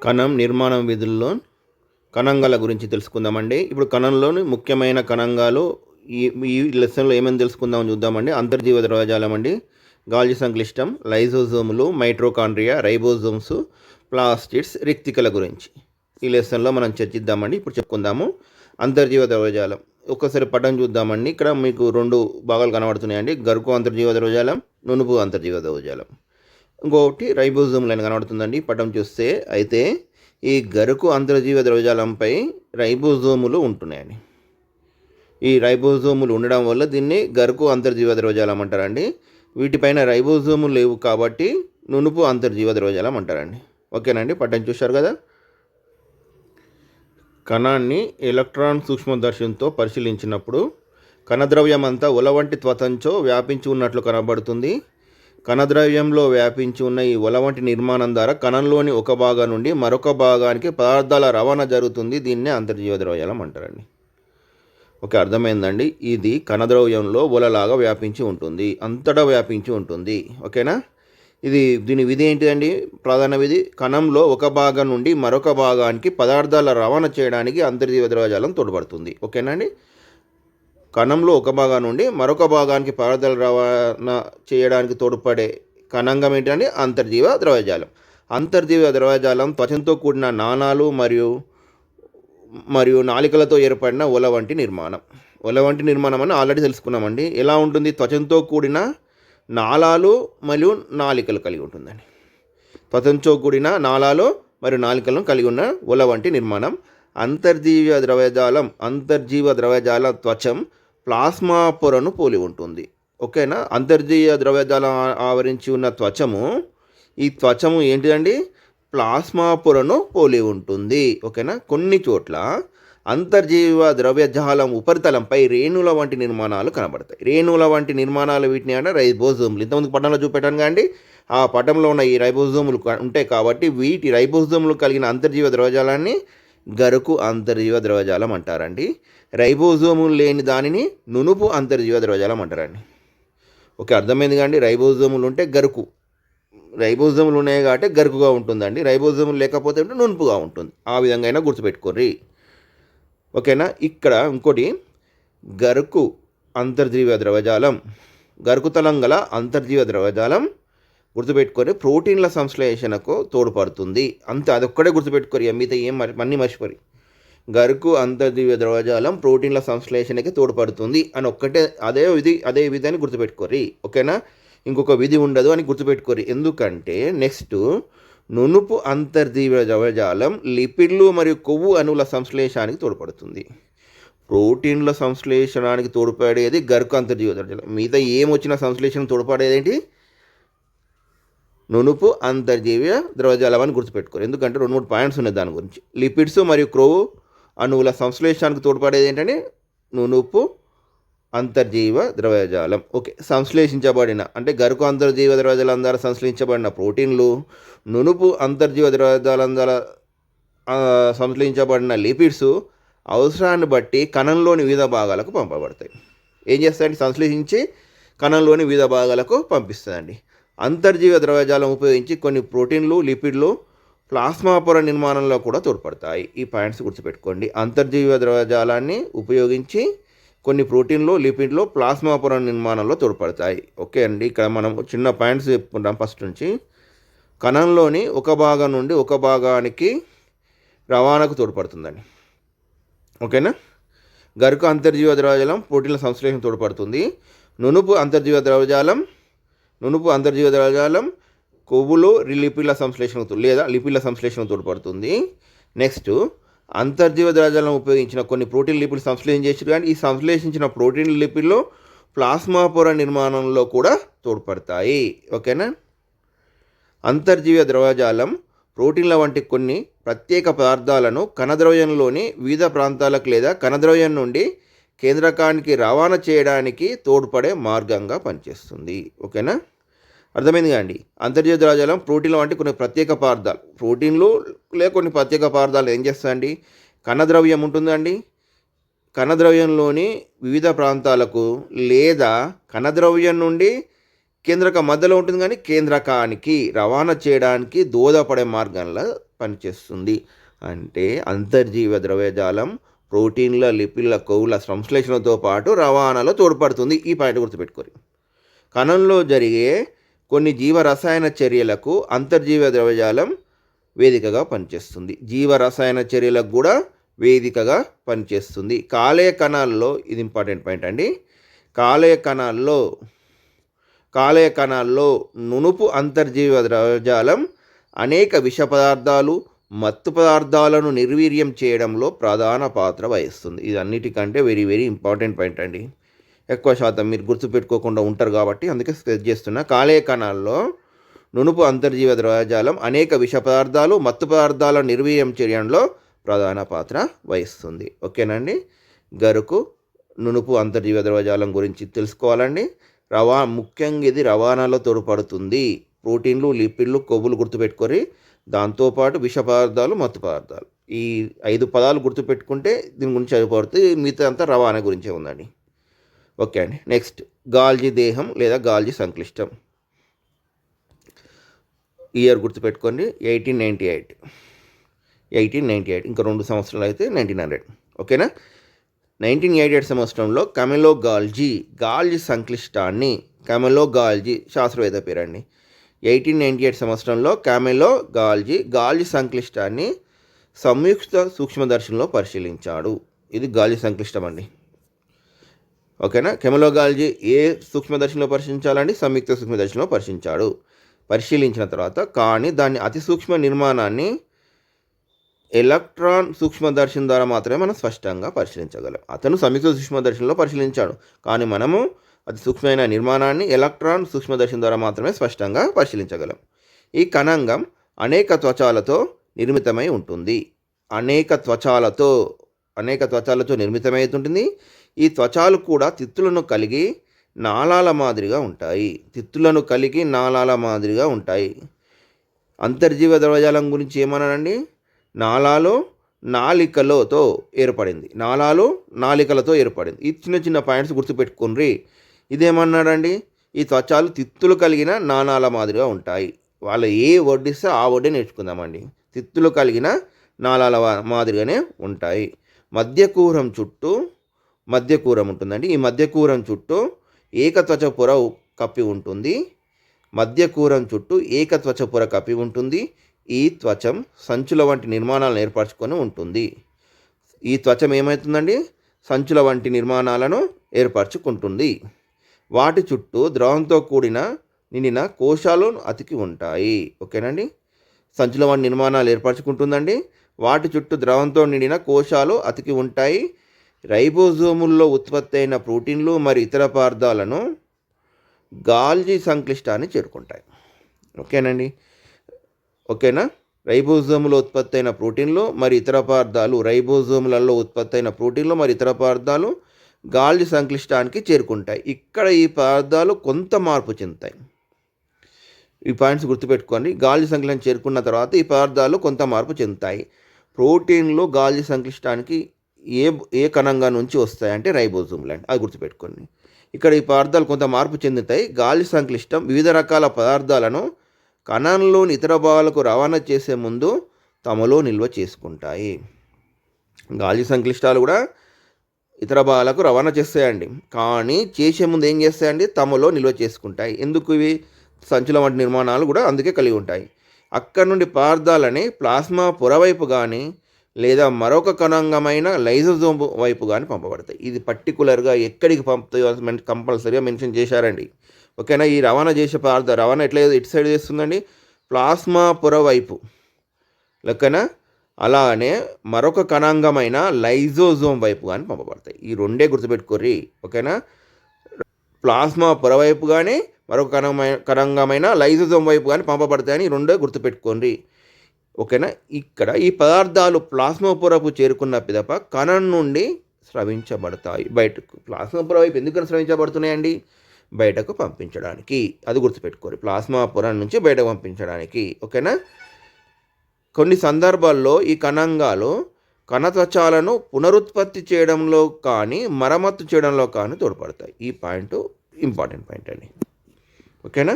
కణం నిర్మాణం విధుల్లో కణంగాల గురించి తెలుసుకుందామండి. ఇప్పుడు కణంలోని ముఖ్యమైన కణంగాలు ఈ ఈ లెసన్లో ఏమేమి తెలుసుకుందామని చూద్దామండి. అంతర్జీవ ద్రవజాలం అండి, గాల్జీ సంక్లిష్టం, లైజోజోములు, మైట్రోకాండ్రియా, రైబోజోమ్స్, ప్లాస్టిడ్స్, రిక్తికల గురించి ఈ లెసన్లో మనం చర్చిద్దామండి. ఇప్పుడు చెప్పుకుందాము అంతర్జీవ ద్రవజాలం. ఒక్కసారి పటం చూద్దామండి. ఇక్కడ మీకు రెండు భాగాలు కనబడుతున్నాయండి. గరుకు అంతర్జీవ ద్రవజాలం, నునుపు అంతర్జీవ ద్రవజాలం. ఇంకొకటి రైబోజోమ్ లైన్ కనబడుతుందండి పటం చూస్తే. అయితే ఈ గరుకు అంతర్జీవ ద్రవజాలంపై రైబోజోములు ఉంటున్నాయండి. ఈ రైబోజోములు ఉండడం వల్ల దీన్ని గరుకు అంతర్జీవ ద్రవజాలం అంటారండి. వీటిపైన రైబోజోములు లేవు కాబట్టి నునుపు అంతర్జీవ ద్రవజాలం అంటారండి. ఓకేనండి, పటం చూశారు కదా. కణాన్ని ఎలక్ట్రాన్ సూక్ష్మదర్శినితో పరిశీలించినప్పుడు కణద్రవ్యం అంతా ఉల వంటి త్వచంచో వ్యాపించి ఉన్నట్లు కనబడుతుంది. కణద్రవ్యంలో వ్యాపించి ఉన్న ఈ ఉల వంటి నిర్మాణం ద్వారా కణంలోని ఒక భాగం నుండి మరొక భాగానికి పదార్థాల రవాణా జరుగుతుంది. దీన్నే అంతర్జీవ ద్రవజాలం అంటారండి. ఓకే, అర్థమైందండి. ఇది కణద్రవ్యంలో ఉలలాగా వ్యాపించి ఉంటుంది, అంతటా వ్యాపించి ఉంటుంది. ఓకేనా. దీని విధి ఏంటిదండి? ప్రధాన విధి, కణంలో ఒక భాగం నుండి మరొక భాగానికి పదార్థాల రవాణా చేయడానికి అంతర్జీవ ద్రవజాలం తోడ్పడుతుంది. ఓకేనా అండి. కణంలో ఒక భాగం నుండి మరొక భాగానికి పదార్థాలు రవాణా చేయడానికి తోడ్పడే కణాంగం ఏంటంటే అంతర్జీవ ద్రవజాలం. అంతర్జీవ ద్రవజాలం త్వచంతో కూడిన నాళాలు మరియు నాళికలతో ఏర్పడిన ఉల వంటి నిర్మాణం. ఉల వంటి నిర్మాణం అని ఆల్రెడీ తెలుసుకున్నామండి. ఎలా ఉంటుంది? త్వచంతో కూడిన నాళాలు మరియు నాళికలు కలిగి ఉంటుందండి. త్వచంతో కూడిన నాళాలు మరియు నాళికలను కలిగి ఉన్న ఉల వంటి నిర్మాణం అంతర్జీవ ద్రవజాల త్వచం ప్లాస్మా పొరను పోలి ఉంటుంది. ఓకేనా. అంతర్జీవ ద్రవజాలం ఆవరించి ఉన్న ఈ త్వచము ఏంటిదండి? ప్లాస్మా పొరను పోలి ఉంటుంది. ఓకేనా. కొన్ని చోట్ల అంతర్జీవ ద్రవ్యజాలం ఉపరితలంపై రేణుల వంటి నిర్మాణాలు కనబడతాయి. రేణుల వంటి నిర్మాణాలు వీటిని అంటే రైబోజోములు. ఇంతకుముందు పటంలో చూపెట్టాను కానీ ఆ పటంలో ఉన్న ఈ రైబోజోములు ఉంటాయి కాబట్టి వీటి రైబోజోములు కలిగిన అంతర్జీవ ద్రవజాలాన్ని గరుకు అంతర్జీవ ద్రవజాలం అంటారండి. రైబోజోములు లేని దానిని నునుపు అంతర్జీవ ద్రవజాలం అంటారండి. ఓకే, అర్థమైంది కానీ రైబోజోములు ఉంటే గరుకు, రైబోజోములు ఉన్నాయి కాబట్టి గరుకుగా ఉంటుందండి. రైబోజోములు లేకపోతే నునుపుగా ఉంటుంది. ఆ విధంగా అయినా గుర్తుపెట్టుకోర్రి. ఓకేనా. ఇక్కడ ఇంకోటి గరుకు అంతర్జీవ ద్రవజాలం, గరుకుతలం గల అంతర్జీవ ద్రవజాలం గుర్తుపెట్టుకొని ప్రోటీన్ల సంశ్లేషణకు తోడ్పడుతుంది. అంతే, అదొక్కడే గుర్తుపెట్టుకోరు. మిగతా అన్నీ మర్చిపోయి. గరుకు అంతర్జీవ ద్రవజాలం ప్రోటీన్ల సంశ్లేషణకి తోడ్పడుతుంది అని ఒక్కటే అదే విధాన్ని గుర్తుపెట్టుకోరి. ఓకేనా. ఇంకొక విధి ఉండదు అని గుర్తుపెట్టుకోరి. ఎందుకంటే నెక్స్ట్ నునుపు అంతర్జీవ ద్రవజాలం లిపిడ్లు మరియు కొవ్వు అణువుల సంశ్లేషణానికి తోడ్పడుతుంది. ప్రోటీన్ల సంశ్లేషణానికి తోడ్పడేది గరుకు అంతర్జీవ ద్రవజాలం. మిగతా ఏమొచ్చిన సంశ్లేషణ తోడ్పడేదేంటి? నునుపు అంతర్జీవ ద్రవజాలం అని గుర్తుపెట్టుకోరు. ఎందుకంటే 2-3 పాయింట్స్ ఉన్నాయి దాని గురించి. లిపిడ్స్ మరియు క్రొవ్వు అణువుల సంశ్లేషణకు తోడ్పడేది ఏంటంటే నునుపు అంతర్జీవ ద్రవజాలం. ఓకే, సంశ్లేషించబడిన అంటే గరుకు అంతర్జీవ ద్రవజాలం ద్వారా సంశ్లేషించబడిన ప్రోటీన్లు, నునుపు అంతర్జీవ ద్రవజాలం ద్వారా సంశ్లేషించబడిన లిపిడ్స్ అవసరాన్ని బట్టి కణంలోని వివిధ భాగాలకు పంపబడతాయి. ఏం చేస్తాయండి? సంశ్లేషించి కణంలోని వివిధ భాగాలకు పంపిస్తుందండి. అంతర్జీవ ద్రవజాలం ఉపయోగించి కొన్ని ప్రోటీన్లు, లిపిడ్లు ప్లాస్మా పొర నిర్మాణంలో కూడా తోడ్పడతాయి. ఈ పాయింట్స్ గుర్తుపెట్టుకోండి. అంతర్జీవ ద్రవజాలాన్ని ఉపయోగించి కొన్ని ప్రోటీన్లు, లిపిడ్లు ప్లాస్మా పొర నిర్మాణంలో తోడ్పడతాయి. ఓకే అండి. ఇక్కడ మనం చిన్న పాయింట్స్ చెప్పుకుంటాం. ఫస్ట్ నుంచి కణంలోని ఒక భాగం నుండి ఒక భాగానికి రవాణాకు తోడ్పడుతుందండి. ఓకేనా. గరుకు అంతర్జీవ ద్రవజాలం ప్రోటీన్ల సంశ్లేషణ తోడ్పడుతుంది. నునుపు అంతర్జీవ ద్రవజాలం కొవ్వులు లిపిడ్ల సంశ్లేషణ తోడ్పడుతుంది. నెక్స్ట్ అంతర్జీవ ద్రవజాలం ఉపయోగించిన కొన్ని ప్రోటీన్ లిపిడ్లు సంశ్లేషణ చేసి కానీ ఈ సంశ్లేషించిన ప్రోటీన్ లిపిడ్లు ప్లాస్మా పొర నిర్మాణంలో కూడా తోడ్పడతాయి. ఓకేనా. అంతర్జీవ ద్రవజాలం ప్రోటీన్ల వంటి కొన్ని ప్రత్యేక పదార్థాలను కణద్రవ్యంలోని వివిధ ప్రాంతాలకు లేదా కణద్రవ్యం నుండి కేంద్రకానికి రవాణా చేయడానికి తోడ్పడే మార్గంగా పనిచేస్తుంది. ఓకేనా, అర్థమైంది కాండి. అంతర్జీవ ద్రవజాలం ప్రోటీన్ల వంటి కొన్ని ప్రత్యేక పదార్థాలు, ప్రోటీన్లు కొన్ని ప్రత్యేక పదార్థాలు ఏం చేస్తాయండి? కణద్రవ్యం ఉంటుందండి, కణద్రవ్యంలోని వివిధ ప్రాంతాలకు లేదా కణద్రవ్యం నుండి కేంద్రక మధ్యలో ఉంటుంది కానీ కేంద్రకానికి రవాణా చేయడానికి దోహదపడే మార్గంలో పనిచేస్తుంది. అంటే అంతర్జీవ ద్రవ్యజాలం ప్రోటీన్ల, లిపిడ్ల, కొవ్వుల సంశ్లేషణతో పాటు రవాణాలో తోడ్పడుతుంది. ఈ పాయింట్ గుర్తుపెట్టుకోరు. కణంలో జరిగే కొన్ని జీవరసాయన చర్యలకు అంతర్జీవ ద్రవ్యజాలం వేదికగా పనిచేస్తుంది. జీవరసాయన చర్యలకు కూడా వేదికగా పనిచేస్తుంది. కాలేయ కణాల్లో, ఇది ఇంపార్టెంట్ పాయింట్ అండి, కాలేయ కణాల్లో నునుపు అంతర్జీవ ద్రవ్యజాలం అనేక విష పదార్థాలు, మత్తు పదార్థాలను నిర్వీర్యం చేయడంలో ప్రధాన పాత్ర వహిస్తుంది. ఇది అన్నిటికంటే వెరీ వెరీ ఇంపార్టెంట్ పాయింట్ అండి. ఎక్కువ శాతం మీరు గుర్తుపెట్టుకోకుండా ఉంటారు కాబట్టి అందుకే స్ట్రెస్ చేస్తున్నా. కాలేయ కణాల్లో నునుపు అంతర్జీవ ద్రవ్యజాలం అనేక విష పదార్థాలు, మత్తు పదార్థాలను నిర్వీర్యం చేయడంలో ప్రధాన పాత్ర వహిస్తుంది. ఓకేనండి. గరుకు నునుపు అంతర్జీవ ద్రవ్యజాలం గురించి తెలుసుకోవాలండి. ముఖ్యంగా ఇది రవాణాలో తోడ్పడుతుంది. ప్రోటీన్లు, లిపిడ్లు, కొవ్వులు గుర్తుపెట్టుకొని దాంతోపాటు విష పదార్థాలు, మత్తు పదార్థాలు, ఈ 5 పదాలు గుర్తుపెట్టుకుంటే దీని గురించి చదివిపడుతుంది. మిగతా అంతా రవాణా గురించే ఉందండి. ఓకే అండి. నెక్స్ట్ గాల్జీ దేహం లేదా గాల్జీ సంక్లిష్టం. ఇయర్ గుర్తుపెట్టుకోండి 1898. ఇంకా 2 సంవత్సరాలు అయితే 1900. ఓకేనా. 1988 సంవత్సరంలో కమెలో గాల్జీ సంక్లిష్టాన్ని, కమెలో గాల్జీ శాస్త్రవేత్త పేరండి. 1898 సంవత్సరంలో కమెలో గాల్జీ సంక్లిష్టాన్ని సంయుక్త సూక్ష్మదర్శనంలో పరిశీలించాడు. ఇది గాల్జీ సంక్లిష్టం అండి. ఓకేనా. కెమెలో గాల్జీ ఏ సూక్ష్మదర్శనంలో పరిశీలించాలండి? సంయుక్త సూక్ష్మదర్శనంలో పరిశీలించిన తర్వాత కానీ దాన్ని అతి సూక్ష్మ నిర్మాణాన్ని ఎలక్ట్రాన్ సూక్ష్మదర్శనం ద్వారా మాత్రమే మనం స్పష్టంగా పరిశీలించగలం. అతను సంయుక్త సూక్ష్మదర్శనంలో పరిశీలించాడు, కానీ మనము అతి సూక్ష్మమైన నిర్మాణాన్ని ఎలక్ట్రాన్ సూక్ష్మదర్శనం ద్వారా మాత్రమే స్పష్టంగా పరిశీలించగలం. ఈ కణాంగం అనేక త్వచాలతో నిర్మితమై ఉంటుంది. అనేక త్వచాలతో నిర్మితమై ఉంటుంది. ఈ త్వచాలు కూడా తిత్తులను కలిగి నాళాల మాదిరిగా ఉంటాయి. అంతర్జీవ ద్రవ్యజాలం గురించి ఏమన్నానండి? నాళికలతో ఏర్పడింది. ఈ చిన్న చిన్న పాయింట్స్ గుర్తుపెట్టుకోండి. ఇదేమన్నాడండి? ఈ త్వచాలు తిత్తులు కలిగిన నాళాల మాదిరిగా ఉంటాయి. వాళ్ళు ఏ వడ్డిస్తే ఆ వడ్డే నేర్చుకుందామండి. తిత్తులు కలిగిన నాళాల మాదిరిగానే ఉంటాయి. మధ్యకూరం ఉంటుందండి. ఈ మధ్యకూరం చుట్టూ ఏకత్వచ పొర కప్పి ఉంటుంది. ఈ త్వచం సంచుల వంటి నిర్మాణాలను ఏర్పరచుకొని ఉంటుంది. ఈ త్వచం ఏమవుతుందండి? సంచుల వంటి నిర్మాణాలను ఏర్పరచుకుంటుంది. వాటి చుట్టూ ద్రవంతో నిండిన కోశాలు అతికి ఉంటాయి. ఓకేనండి. సంచుల వంటి నిర్మాణాలు ఏర్పరచుకుంటుందండి. వాటి చుట్టూ ద్రవంతో నిండిన కోశాలు అతికి ఉంటాయి. రైబోజోముల్లో ఉత్పత్తి అయిన ప్రోటీన్లు మరియు ఇతర పదార్థాలను గాల్జీ సంక్లిష్టాన్ని చేరుకుంటాయి. ఓకేనా. రైబోజోములలో ఉత్పత్తి అయిన ప్రోటీన్లు మరియు ఇతర పదార్థాలు గాల్జీ సంక్లిష్టానికి చేరుకుంటాయి. ఇక్కడ ఈ పదార్థాలు కొంత మార్పు చెందుతాయి. ఈ పాయింట్స్ గుర్తుపెట్టుకోండి. గాల్జీ సంక్లిష్టాన్ని చేరుకున్న తర్వాత ఈ పదార్థాలు కొంత మార్పు చెందుతాయి. ప్రోటీన్లు గాల్జీ సంక్లిష్టానికి ఏ కణంగా నుంచి వస్తాయంటే రైబోజోములు అండి. అది గుర్తుపెట్టుకోండి. ఇక్కడ ఈ పదార్థాలు కొంత మార్పు చెందుతాయి. గాల్జీ సంక్లిష్టం వివిధ రకాల పదార్థాలను కణంలోని ఇతర భాగాలకు రవాణా చేసే ముందు తమలో నిల్వ చేసుకుంటాయి. గాల్జీ సంక్లిష్టాలు కూడా ఇతర భాగాలకు రవాణా చేస్తాయండి, కానీ చేసే ముందు ఏం చేస్తాయండి? తమలో నిల్వ చేసుకుంటాయి. ఎందుకు? ఇవి సంచుల వంటి నిర్మాణాలు కూడా అందుకే కలిగి ఉంటాయి. అక్కడి నుండి పదార్థాలని ప్లాస్మా పొర వైపు కానీ లేదా మరొక కణాంగమైన లైజోజోమ్ వైపు కానీ పంపబడతాయి. ఇది పర్టికులర్గా ఎక్కడికి పంపుతాయో కంపల్సరీగా మెన్షన్ చేశారండి. ఓకేనా. ఈ రవాణా చేసే రవాణా ఎటు సైడ్ చేస్తుందండి? ప్లాస్మా పొర వైపు. ఓకేనా. అలానే మరొక కణాంగమైన లైజోజోమ్ వైపు కానీ పంపబడతాయి. ఈ రెండే గుర్తుపెట్టుకోర్రి. ఓకేనా. ప్లాస్మా పొర వైపు కానీ మరొక కణాంగమైన లైజోజోమ్ వైపు కానీ పంపబడతాయని ఈ రెండే గుర్తుపెట్టుకోండి. ఓకేనా. ఇక్కడ ఈ పదార్థాలు ప్లాస్మా పొరకు చేరుకున్న పిదప కణం నుండి స్రవించబడతాయి బయటకు. ప్లాస్మా పొర వైపు ఎందుకని స్రవించబడుతున్నాయండి? బయటకు పంపించడానికి. అది గుర్తుపెట్టుకోరు. ప్లాస్మా పొర నుంచి బయటకు పంపించడానికి. ఓకేనా. కొన్ని సందర్భాల్లో ఈ కణాంగాలు కణత్వచాలను పునరుత్పత్తి చేయడంలో కానీ మరమ్మత్తు చేయడంలో కానీ తోడ్పడతాయి. ఈ పాయింట్ ఇంపార్టెంట్ పాయింట్ అండి. ఓకేనా.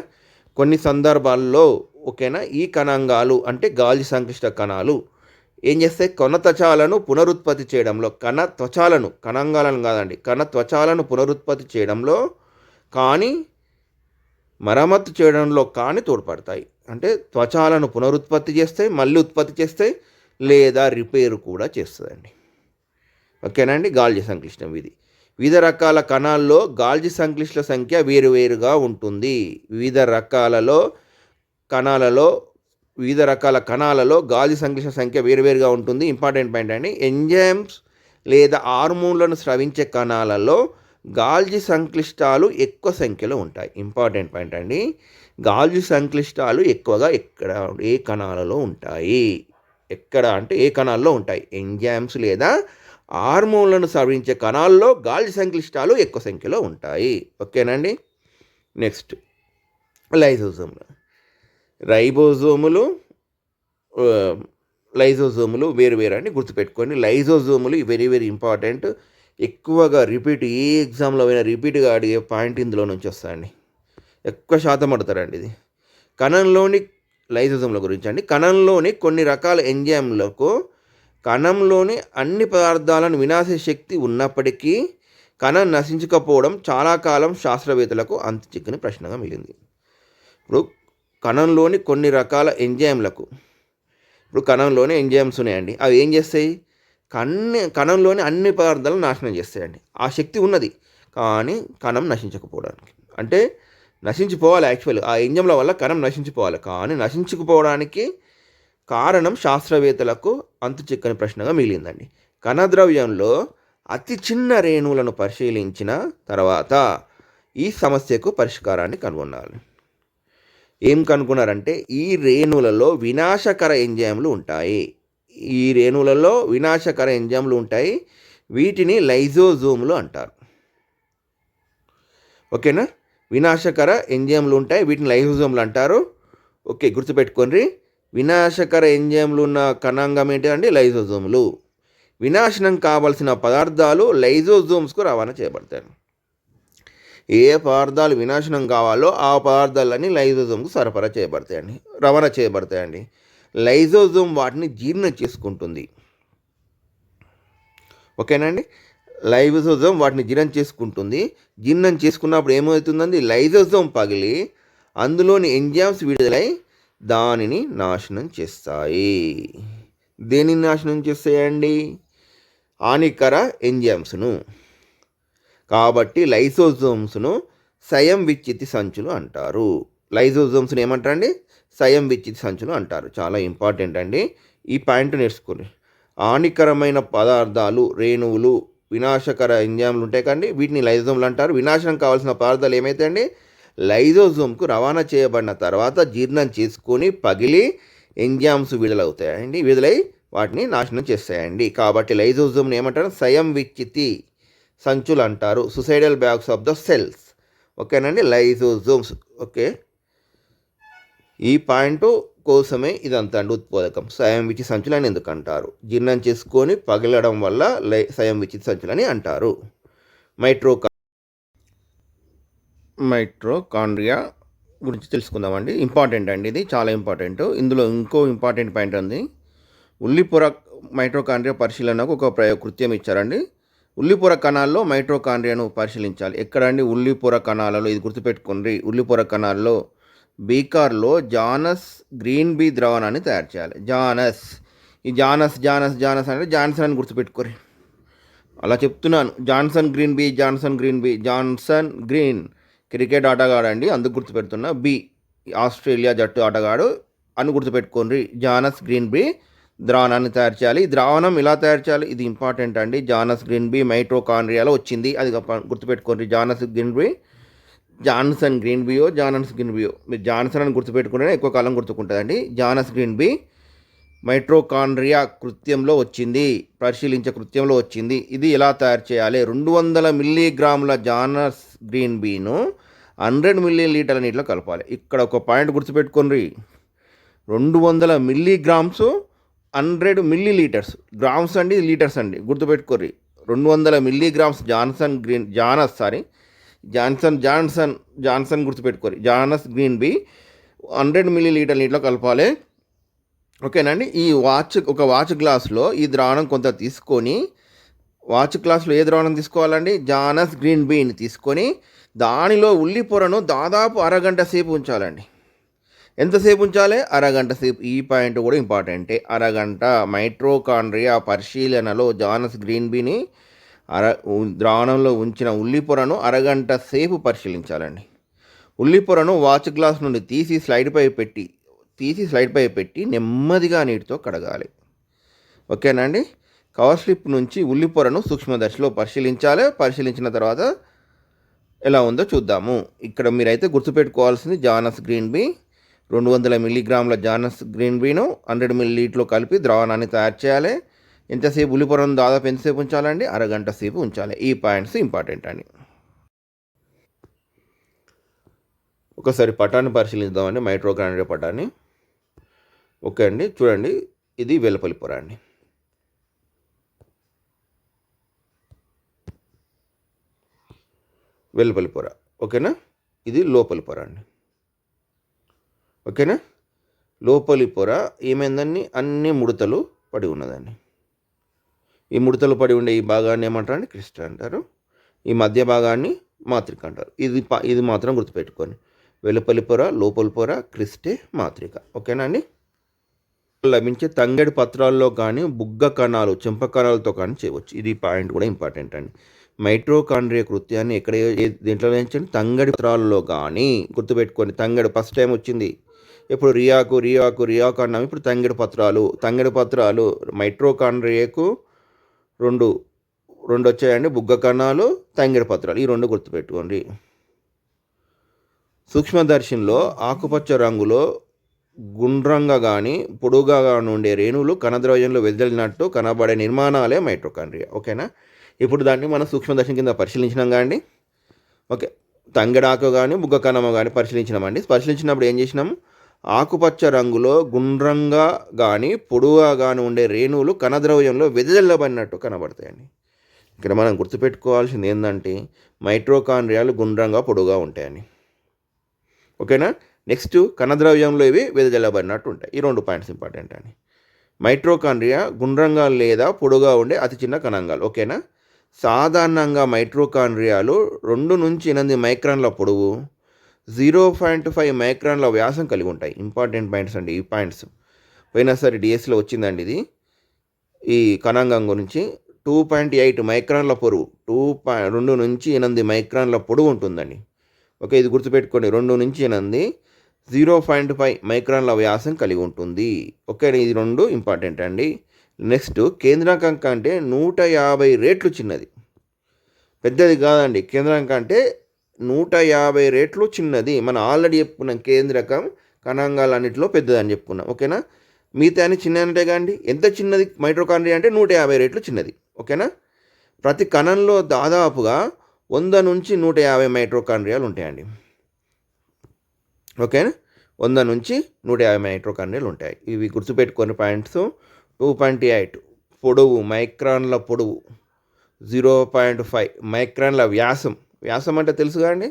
కొన్ని సందర్భాల్లో ఓకేనా, ఈ కణాంగాలు అంటే గాల్జీ సంక్లిష్ట కణాలు ఏం చేస్తాయి, కణ త్వచాలను పునరుత్పత్తి చేయడంలో, కణ త్వచాలను, కణాంగాలను కాదండి, కణ త్వచాలను పునరుత్పత్తి చేయడంలో కానీ మరమ్మతు చేయడంలో కానీ తోడ్పడతాయి. అంటే త్వచాలను పునరుత్పత్తి చేస్తాయి, మళ్ళీ ఉత్పత్తి చేస్తాయి, లేదా రిపేర్ కూడా చేస్తుందండి. ఓకేనండి, గాల్జీ సంక్లిష్టం ఇది. వివిధ రకాల కణాల్లో గాల్జీ సంక్లిష్ట సంఖ్య వేరువేరుగా ఉంటుంది. వివిధ రకాల కణాలలో గాల్జీ సంక్లిష్ట సంఖ్య వేరువేరుగా ఉంటుంది. ఇంపార్టెంట్ పాయింట్ అండి. ఎంజైమ్స్ లేదా హార్మోన్లను స్రవించే కణాలలో గాల్జీ సంక్లిష్టాలు ఎక్కువ సంఖ్యలో ఉంటాయి. ఇంపార్టెంట్ పాయింట్ అండి. గాల్జీ సంక్లిష్టాలు ఎక్కువగా ఏ కణాలలో ఉంటాయి, ఏ కణాల్లో ఉంటాయి, ఎంజైమ్స్ లేదా హార్మోన్లను స్రవించే కణాల్లో గాల్జీ సంక్లిష్టాలు ఎక్కువ సంఖ్యలో ఉంటాయి. ఓకేనండి. నెక్స్ట్ లైజోజోములు. లైజోజోములు వేరు అని గుర్తుపెట్టుకోండి. లైజోజోములు వెరీ వెరీ ఇంపార్టెంట్. ఎక్కువగా ఏ ఎగ్జామ్లో అయినా రిపీట్గా అడిగే పాయింట్ ఇందులో నుంచి వస్తాయండి. ఎక్కువ శాతం అడుగుతారండి ఇది. కణంలోని లైజోజోముల గురించి అండి. కణంలోని కొన్ని రకాల ఎంజైమ్లకు కణంలోని అన్ని పదార్థాలను వినాశే శక్తి ఉన్నప్పటికీ కణం నశించకపోవడం చాలా కాలం శాస్త్రవేత్తలకు అంతు చిక్కని ప్రశ్నగా మిగిలింది. ఇప్పుడు కణంలోని కొన్ని రకాల కణంలోని ఎంజైమ్స్ ఉన్నాయండి. అవి ఏం చేస్తాయి, కణంలోని అన్ని పదార్థాలను నాశనం చేస్తాయండి. ఆ శక్తి ఉన్నది, కానీ కణం నశించకపోవడానికి, అంటే నశించిపోవాలి. యాక్చువల్గా ఆ ఎంజైమ్ల వల్ల కణం నశించిపోవాలి, కానీ నశించకపోవడానికి కారణం శాస్త్రవేత్తలకు అంతు చిక్కని ప్రశ్నగా మిగిలిందండి. కణద్రవ్యంలో అతి చిన్న రేణువులను పరిశీలించిన తర్వాత ఈ సమస్యకు పరిష్కారాన్ని కనుగొనాలి. ఏం కనుగొన్నారంటే, ఈ రేణువులలో వినాశకర ఎంజైమ్లు ఉంటాయి. వీటిని లైజోజోములు అంటారు. ఓకేనా, వినాశకర ఎంజైమ్లు ఉంటాయి, వీటిని లైజోజోములు అంటారు. ఓకే, గుర్తుపెట్టుకోండి. వినాశకర ఎంజైమ్లు ఉన్న కణాంగం ఏంటంటే లైజోజోములు. వినాశనం కావలసిన పదార్థాలు లైజోజోమ్స్కు రవాణా చేయబడతాయి. ఏ పదార్థాలు వినాశనం కావాలో ఆ పదార్థాలన్నీ లైజోజోమ్కు రవాణా చేయబడతాయండి. లైజోజోమ్ వాటిని జీర్ణం చేసుకుంటుంది. ఓకేనండి, లైజోజోమ్ వాటిని జీర్ణం చేసుకున్నప్పుడు ఏమవుతుందండి, లైజోజోమ్ పగిలి అందులోని ఎంజైమ్స్ విడుదలై దానిని నాశనం చేస్తాయి. దేనిని నాశనం చేస్తాయండి, హానికర ఎంజైమ్స్ను. కాబట్టి లైసోజోమ్స్ను స్వయం విచ్ఛిత్తి సంచులు అంటారు. లైసోజోమ్స్ని ఏమంటారండి, స్వయం విచ్ఛిత్తి సంచులు అంటారు. చాలా ఇంపార్టెంట్ అండి, ఈ పాయింట్ నేర్చుకోండి. హానికరమైన పదార్థాలు, రేణువులు, వినాశకర ఎంజైమ్లు ఉంటాయి కండి, వీటిని లైజోజోమ్లు అంటారు. వినాశనం కావాల్సిన పదార్థాలు ఏమైతాయండి, లైజోజోమ్కు రవాణా చేయబడిన తర్వాత జీర్ణం చేసుకొని పగిలి ఎంజైమ్స్ విడుదలై వాటిని నాశనం చేస్తాయండి. కాబట్టి లైజోజోమ్ని ఏమంటారు, స్వయం విచ్ఛిత్తి సంచులు అంటారు. సుసైడల్ బ్యాగ్స్ ఆఫ్ ద సెల్స్. ఓకేనండి, లైజోజోమ్స్. ఓకే, ఈ పాయింట్ కోసమే ఇదంతా అండి ఉత్పాదకం. స్వయం విచ్ఛిత్తి సంచులు అని ఎందుకు అంటారు, జీర్ణం చేసుకొని పగిలడం వల్ల స్వయం విచ్ఛిత్తి సంచులు అని అంటారు. మైటోకాండ్రియా గురించి తెలుసుకుందామండి. ఇంపార్టెంట్ అండి, ఇది చాలా ఇంపార్టెంట్. ఇందులో ఇంకో ఇంపార్టెంట్ పాయింట్ ఉంది. ఉల్లిపొర మైటోకాండ్రియా పరిశీలనకు ఒక కృత్యం ఇచ్చారండి. ఉల్లిపొర కణాల్లో మైటోకాండ్రియాను పరిశీలించాలి. ఎక్కడండి, ఉల్లిపొర కణాలలో. ఇది గుర్తుపెట్టుకోండి, ఉల్లిపొర కణాల్లో బీకార్లో జానస్ గ్రీన్ బీ ద్రావణాన్ని తయారు చేయాలి. ఈ జానస్ అంటే జాన్సన్ అని గుర్తుపెట్టుకోరు, అలా చెప్తున్నాను. జాన్సన్ గ్రీన్ క్రికెట్ ఆటగాడు అండి, అందుకు గుర్తుపెడుతున్నా. ఆస్ట్రేలియా జట్టు ఆటగాడు అని గుర్తుపెట్టుకోండి. జానస్ గ్రీన్ బీ ద్రావణాన్ని తయారు చేయాలి. ఈ ద్రావణం ఇలా తయారు చేయాలి, ఇది ఇంపార్టెంట్ అండి. జానస్ గ్రీన్ బీ మైటోకాండ్రియాలో వచ్చింది, అది గుర్తుపెట్టుకోండి. జాన్సన్ గ్రీన్ బీయో మీరు జాన్సన్ అని గుర్తుపెట్టుకుంటేనే ఎక్కువ కాలం గుర్తుకుంటుందండి. జానస్ గ్రీన్ బీ మైటోకాండ్రియా పరిశీలించే కృత్యంలో వచ్చింది. ఇది ఎలా తయారు చేయాలి, 200 మిల్లీగ్రాముల జానస్ గ్రీన్ బీను 100 మిల్లీలీటర్ల నీటిలో కలపాలి. ఇక్కడ ఒక పాయింట్ గుర్తుపెట్టుకోండి, 200 మిల్లీగ్రామ్స్ 100 మిల్లీలీటర్స్. గ్రామ్స్ అండి, లీటర్స్ అండి, గుర్తుపెట్టుకోర్రి. 200 మిల్లీగ్రామ్స్ జాన్సన్ గుర్తుపెట్టుకోరు. జానస్ గ్రీన్ బీ 100 మిల్లీలీటర్ నీటిలో కలపాలి. ఓకేనండి. ఒక వాచ్ గ్లాస్లో ఈ ద్రావణం కొంత తీసుకొని, వాచ్ గ్లాస్లో ఏ ద్రావణం తీసుకోవాలండి? జానస్ గ్రీన్ బీని తీసుకొని దానిలో ఉల్లి పొరను దాదాపు అరగంట సేపు ఉంచాలండి. ఎంతసేపు ఉంచాలి? అరగంట సేపు. ఈ పాయింట్ కూడా ఇంపార్టెంటే. అరగంట. మైట్రోకాండ్రియా పరిశీలనలో జానస్ గ్రీన్ బీని ద్రావణంలో ఉంచిన ఉల్లి పొరను అరగంట సేపు పరిశీలించాలండి. ఉల్లి పొరను వాచ్ గ్లాస్ నుండి తీసి స్లైడ్పై పెట్టి నెమ్మదిగా నీటితో కడగాలి. ఓకేనండి. కవర్ స్లిప్ నుంచి ఉల్లి పొరను సూక్ష్మదర్శిలో పరిశీలించాలి. పరిశీలించిన తర్వాత ఎలా ఉందో చూద్దాము. ఇక్కడ మీరైతే గుర్తుపెట్టుకోవాల్సింది జానస్ గ్రీన్ బీ 200 మిల్లీగ్రాముల జానస్ గ్రీన్ బీను 100 మిల్లీలీటర్లో కలిపి ద్రావణాన్ని తయారు చేయాలి. ఎంతసేపు ఉల్లి పొరను దాదాపు ఎంతసేపు ఉంచాలండి? అరగంట సేపు ఉంచాలి. ఈ పాయింట్స్ ఇంపార్టెంట్ అండి. ఒకసారి పటాన్ని పరిశీలిద్దామండి, మైట్రోకాండ్రియా పటాన్ని. ఓకే అండి, చూడండి, ఇది వెలుపలి పొర అండి. వెలుపలి పొర. ఓకేనా? ఇది లోపలి పొర అండి. ఓకేనా? లోపలి పొర ఏమైందండి? అన్ని ముడతలు పడి ఉన్నదండి. ఈ ముడతలు పడి ఉండే ఈ భాగాన్ని ఏమంటారండి? క్రిస్ట అంటారు. ఈ మధ్య భాగాన్ని మాత్రిక అంటారు. ఇది మాత్రం గుర్తుపెట్టుకోండి. వెలుపలి పొర, లోపలి పొర, క్రిస్టే, మాత్రిక. ఓకేనా అండి? లభించే తంగడి పత్రాల్లో కానీ బుగ్గ కణాలు, చెంప కణాలతో కానీ చేయవచ్చు. ఇది పాయింట్ కూడా ఇంపార్టెంట్ అండి. మైట్రోకాండ్రియా కృత్యాన్ని దేంట్లో లభించండి? తంగడి పత్రాల్లో కానీ. గుర్తుపెట్టుకోండి, తంగడి ఫస్ట్ టైం వచ్చింది. ఇప్పుడు రియాకు అన్నాము. ఇప్పుడు తంగడి పత్రాలు మైట్రోకాండ్రియాకు రెండు వచ్చాయండి. బుగ్గ కణాలు, తంగడి పత్రాలు, ఈ రెండు గుర్తుపెట్టుకోండి. సూక్ష్మదర్శినిలో ఆకుపచ్చ రంగులో గుండ్రంగా కానీ పొడుగా కానీ ఉండే రేణువులు కణద్రవ్యంలో వెదజల్లినట్టు కనబడే నిర్మాణాలే మైట్రోకాండ్రియా. ఓకేనా? ఇప్పుడు దాన్ని మనం సూక్ష్మదర్శిని కింద పరిశీలించినాం అండి. ఓకే, తంగడాకు కానీ బుగ్గ కణము కానీ పరిశీలించినామండి. పరిశీలించినప్పుడు ఏం చేసినాము? ఆకుపచ్చ రంగులో గుండ్రంగా కానీ పొడుగా కానీ ఉండే రేణువులు కణద్రవ్యంలో వెదజల్లబడినట్టు కనబడతాయండి. ఇక్కడ మనం గుర్తుపెట్టుకోవాల్సింది ఏంటంటే మైట్రోకాండ్రియాలు గుండ్రంగా పొడుగా ఉంటాయండి. ఓకేనా? నెక్స్ట్, కణద్రవ్యంలో ఇవి వెదజల్లబడినట్టు ఉంటాయి. ఈ రెండు పాయింట్స్ ఇంపార్టెంట్ అండి. మైట్రోకాండ్రియా గుండ్రంగా లేదా పొడుగా ఉండే అతి చిన్న కణాంగాలు. ఓకేనా? సాధారణంగా మైట్రోకాండ్రియాలు 2 నుంచి 8 మైక్రాన్ల పొడవు, 0.5 మైక్రాన్ల వ్యాసం కలిగి ఉంటాయి. ఇంపార్టెంట్ పాయింట్స్ అండి ఈ పాయింట్స్. పోయినసారి డిఎస్సిలో వచ్చిందండి ఇది. ఈ కణాంగం గురించి 2.8 మైక్రాన్ల పొడవు, 2 నుంచి 8 మైక్రాన్ల పొడవు ఉంటుందండి. ఓకే, ఇది గుర్తుపెట్టుకోండి. 2 నుంచి 8, 0.5 మైక్రాన్ల వ్యాసం కలిగి ఉంటుంది. ఓకే, ఇది 2 ఇంపార్టెంట్ అండి. నెక్స్ట్, కేంద్రకం కంటే 150 రెట్లు చిన్నది. పెద్దది కాదండి, కేంద్రకం కంటే 150 రెట్లు చిన్నది. మనం ఆల్రెడీ చెప్పుకున్నాం, కేంద్రకం కణాంగాలన్నింటిలో పెద్దదని చెప్పుకున్నాం. ఓకేనా? మిగతా అని చిన్న అంటే కాండి. ఎంత చిన్నది మైట్రోకాండ్రియా అంటే 150 రెట్లు చిన్నది. ఓకేనా? ప్రతి కణంలో దాదాపుగా 100 నుంచి 150 మైట్రోకాండ్రియాలు ఉంటాయండి. ఓకేనా? 100 నుంచి 150 మైట్రోకాండ్రియాలు ఉంటాయి. ఇవి గుర్తుపెట్టుకునే పాయింట్స్. 2.8 పొడవు, మైక్రాన్ల పొడవు, 0.5 మైక్రాన్ల వ్యాసం అంటే తెలుసు కదండి,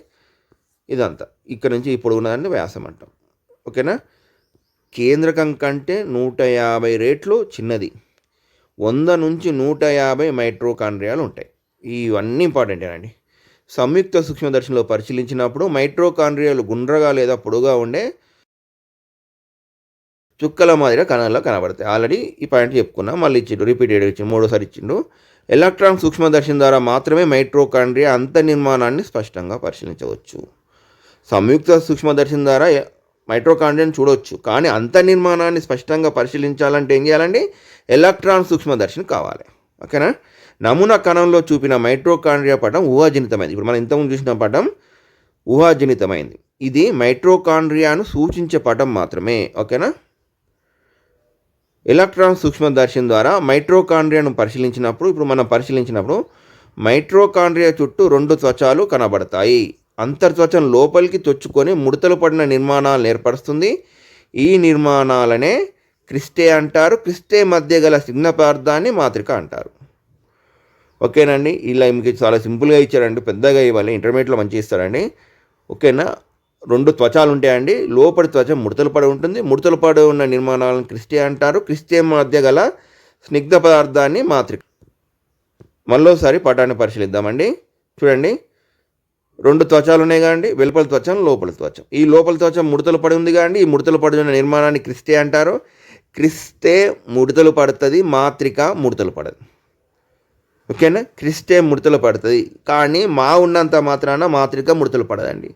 ఇదంతా ఇక్కడ నుంచి ఈ పొడవున్నదాన్ని వ్యాసం అంటాం. ఓకేనా? కేంద్రకం కంటే 150 రెట్లు చిన్నది. 100 నుంచి 150 మైట్రోకాండ్రియాలు ఉంటాయి. ఇవన్నీ ఇంపార్టెంటేనండి. సంయుక్త సూక్ష్మదర్శినిలో పరిశీలించినప్పుడు మైట్రోకాండ్రియాలు గుండ్రగా లేదా పొడుగా ఉండే చుక్కల మాదిరిగా కణాల్లో కనబడతాయి. ఆల్రెడీ ఈ పాయింట్ చెప్పుకున్నాం, మళ్ళీ ఇచ్చిండు, రిపీటెడ్ ఇచ్చిండు, 3సారి ఇచ్చిండు. ఎలక్ట్రాన్ సూక్ష్మదర్శిని ద్వారా మాత్రమే మైట్రోకాండ్రియా అంతర్నిర్మాణాన్ని స్పష్టంగా పరిశీలించవచ్చు. సంయుక్త సూక్ష్మదర్శిని ద్వారా మైట్రోకాండ్రియాని చూడవచ్చు, కానీ అంతర్నిర్మాణాన్ని స్పష్టంగా పరిశీలించాలంటే ఏం చేయాలండి? ఎలక్ట్రాన్ సూక్ష్మదర్శిని కావాలి. ఓకేనా? నమూనా కణంలో చూపిన మైట్రోకాండ్రియా పటం ఊహాజనితమైంది. ఇప్పుడు మనం ఇంతకుముందు చూసిన పటం ఊహాజనితమైంది. ఇది మైట్రోకాండ్రియాను సూచించే పటం మాత్రమే. ఓకేనా? ఎలక్ట్రాన్ సూక్ష్మదర్శిని ద్వారా మైట్రోకాండ్రియాను పరిశీలించినప్పుడు మైట్రోకాండ్రియా చుట్టూ 2 త్వచాలు కనబడతాయి. అంతర్త్వచం లోపలికి చొచ్చుకొని ముడతలు పడిన నిర్మాణాలను ఏర్పరుస్తుంది. ఈ నిర్మాణాలనే క్రిస్టే అంటారు. క్రిస్టే మధ్య గల స్నిగ్ధ పదార్థాన్ని మాత్రిక అంటారు. ఓకేనండి, ఇలా మీకు చాలా సింపుల్గా ఇచ్చారండి, పెద్దగా ఇవ్వాలి, ఇంటర్మీడియట్లో మంచిగా ఇస్తారండి. ఓకేనా? 2 త్వచాలు ఉంటాయండి. లోపలి త్వచ ముడతలు పడి ఉంటుంది. ముడతలు పడి ఉన్న నిర్మాణాలను క్రిస్టే అంటారు. క్రిస్టే మధ్య గల స్నిగ్ధ పదార్థాన్ని మాత్రిక. మళ్ళోసారి పటాన్ని పరిశీలిద్దామండి. చూడండి, 2 త్వచాలు ఉన్నాయి కదండి, వెలుపల త్వచం, లోపల త్వచం. ఈ లోపల త్వచం ముడతలు పడి ఉంది కదండి, ఈ ముడతలు పడి ఉన్న నిర్మాణాన్ని క్రిస్టే అంటారు. క్రిస్టే ముడతలు పడుతుంది, మాత్రిక ముడతలు పడదు. ఓకేనా? క్రిస్టే ముడతలు పడుతుంది, కానీ మా ఉన్నంత మాత్రాన మాత్రిక ముడతలు పడదండి.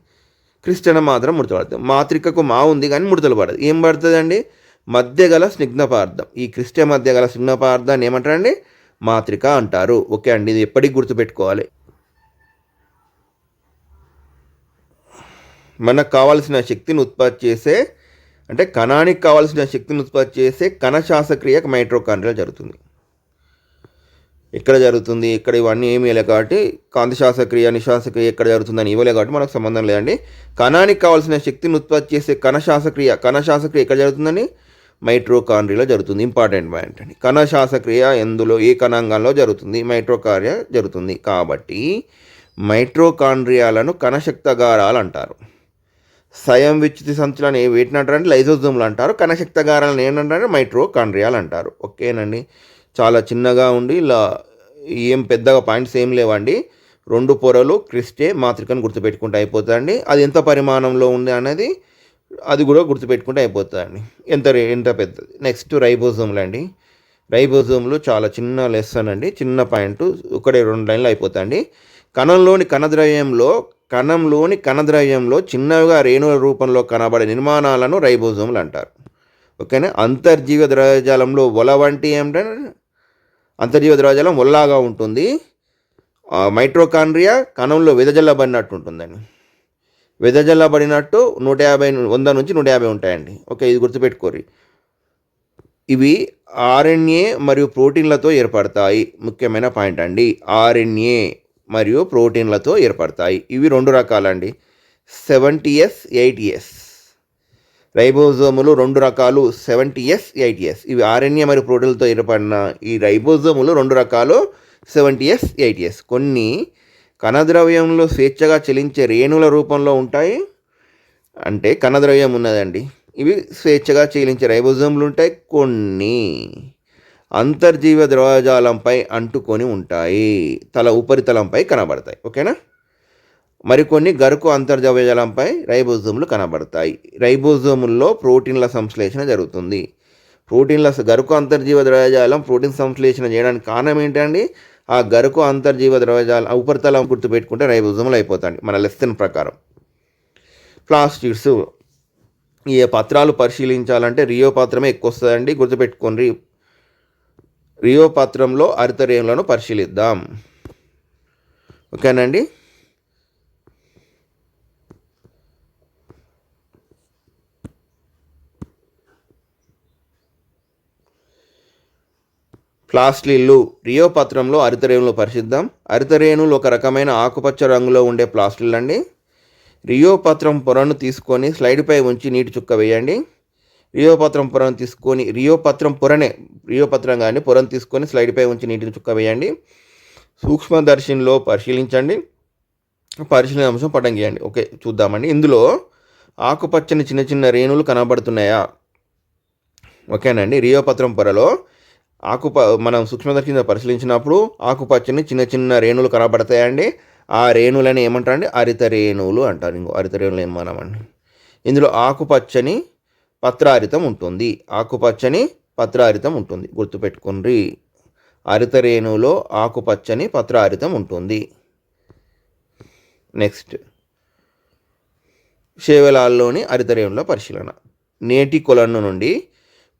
క్రిస్టన మాత్రం ముడతలు పడుతుంది. మాత్రికకు మా ఉంది కానీ ముడతలు పడదు. ఏం పడుతుందండి? మధ్య గల స్నిగ్ధ పదార్థం. ఈ క్రిస్టే మధ్య గల స్నిగ్ధ పదార్థాన్ని ఏమంటారండి? మాత్రిక అంటారు. ఓకే అండి, ఇది ఎప్పటికి గుర్తుపెట్టుకోవాలి. మనకు కావాల్సిన శక్తిని ఉత్పత్తి చేసే, అంటే కణానికి కావాల్సిన శక్తిని ఉత్పత్తి చేసే కణ శ్వాసక్రియ మైటోకాండ్రియా జరుగుతుంది. ఎక్కడ జరుగుతుంది? ఇక్కడ ఇవన్నీ ఏమీ లేవు కాబట్టి కాంతి శ్వాసక్రియ, నిశ్వాసక్రియ ఎక్కడ జరుగుతుందని ఇవ్వలే కాబట్టి మనకు సంబంధం లేదండి. కణానికి కావాల్సిన శక్తిని ఉత్పత్తి చేసే కణ శ్వాసక్రియ ఎక్కడ జరుగుతుందని? మైటోకాండ్రియాలో జరుగుతుంది. ఇంపార్టెంట్ పాయింట్ అండి. కణ శ్వాసక్రియ ఎందులో, ఏ కణాంగంలో జరుగుతుంది? మైటోకాండ్రియా జరుగుతుంది. కాబట్టి మైటోకాండ్రియాలను కణశక్తగారాలు అంటారు. స్వయం విచ్యుతి సంచులను వేటిని అంటారంటే లైజోజోమ్లు అంటారు. కణశక్తగారాలను ఏంటంటారంటే మైటోకాండ్రియాలు అంటారు. ఓకేనండి, చాలా చిన్నగా ఉండి ఇలా ఏం పెద్దగా పాయింట్స్ ఏం లేవండి. 2 పొరలు క్రిస్టే మాత్రికను గుర్తుపెట్టుకుంటే అయిపోతుందండి. అది ఎంత పరిమాణంలో ఉంది అనేది అది కూడా గుర్తుపెట్టుకుంటే అయిపోతుందండి. ఎంత పెద్దది. నెక్స్ట్ రైబోజోమ్లు అండి. రైబోజోమ్లు చాలా చిన్న లెసన్ అండి, చిన్న పాయింట్, ఒకటే 2 లైన్లు అయిపోతాయండి. కణంలోని కణద్రవ్యంలో చిన్నగా రేణుల రూపంలో కనబడే నిర్మాణాలను రైబోజోమ్లు అంటారు. ఓకేనా? అంతర్జీవ ద్రవ్యజాలంలో ఒల వంటి ఏమిటంటే అంతర్జీవ ద్రవ్యజాలం ఒల్లాగా ఉంటుంది. మైటోకాండ్రియా కణంలో వెదజల్లబడినట్టు ఉంటుందండి. వెదజల్లబడినట్టు 100 నుంచి 150 ఉంటాయండి. ఓకే, ఇది గుర్తుపెట్టుకోరు. ఇవి ఆర్ఎన్ఏ మరియు ప్రోటీన్లతో ఏర్పడతాయి. ముఖ్యమైన పాయింట్ అండి, ఆర్ఎన్ఏ మరియు ప్రోటీన్లతో ఏర్పడతాయి. ఇవి 2 రకాలండి, 70S 80S. రైబోజోములు 2 రకాలు, 70S 80S. ఇవి ఆర్ఎన్ఏ మరియు ప్రోటీన్లతో ఏర్పడిన ఈ రైబోజోములు 2 రకాలు, 70S 80S. కొన్ని కణద్రవ్యంలో స్వేచ్ఛగా చలించే రేణుల రూపంలో ఉంటాయి. అంటే కణద్రవ్యం ఉన్నదండి, ఇవి స్వేచ్ఛగా చలించే రైబోజోములు ఉంటాయి. కొన్ని అంతర్జీవ ద్రవ్యజాలంపై అంటుకొని ఉంటాయి, తల ఉపరితలంపై కనబడతాయి. ఓకేనా? మరికొన్ని గరుకు అంతర్జీవజాలంపై రైబోజోములు కనబడతాయి. రైబోజోముల్లో ప్రోటీన్ల సంశ్లేషణ జరుగుతుంది. గరుకు అంతర్జీవ ద్రవ్యజాలం ప్రోటీన్ సంశ్లేషణ చేయడానికి కారణం ఏంటండి? ఆ గరుకు అంతర్జీవ ద్రవ్యజాలం ఉపరితలం గుర్తుపెట్టుకుంటే రైబోజోములు అయిపోతాయి మన లెసన్ ప్రకారం. ప్లాస్టిడ్స్, ఈ పత్రాలు పరిశీలించాలంటే రియో పత్రమే ఎక్కువ వస్తుందండి, గుర్తుపెట్టుకోండి. రియో పత్రంలో హరితరేణులను పరిశీలిద్దాం. ఓకేనండి. ప్లాస్టిడ్లు రియో పత్రంలో హరితరేణులు పరిశీలిద్దాం. హరితరేణులు ఒక రకమైన ఆకుపచ్చ రంగులో ఉండే ప్లాస్టిడ్లు అండి. రియో పత్రం పొరను తీసుకొని స్లైడ్పై ఉంచి నీటి చుక్క వేయండి. రియో పత్రం కానీ పొరను తీసుకొని స్లైడ్పై ఉంచి నీటిని చుక్క వేయండి. సూక్ష్మదర్శినిలో పరిశీలించండి. పరిశీలన అంశం పటం గీయండి. ఓకే, చూద్దామండి. ఇందులో ఆకుపచ్చని చిన్న చిన్న రేణులు కనబడుతున్నాయా? ఓకేనండి. రియో పత్రం పొరలో మనం సూక్ష్మదర్శిని పరిశీలించినప్పుడు ఆకుపచ్చని చిన్న చిన్న రేణులు కనబడతాయండి. ఆ రేణులని ఏమంటారండి? హరితరేణువులు అంటారు. హరితరేణులు ఏమన్నామండి? ఇందులో ఆకుపచ్చని పత్రహరితం ఉంటుంది. గుర్తుపెట్టుకోండి, హరితరేణువులో ఆకుపచ్చని పత్రహరితం ఉంటుంది. నెక్స్ట్, శేవలాల్లోని హరితరేణుల పరిశీలన. నేటి కొలను నుండి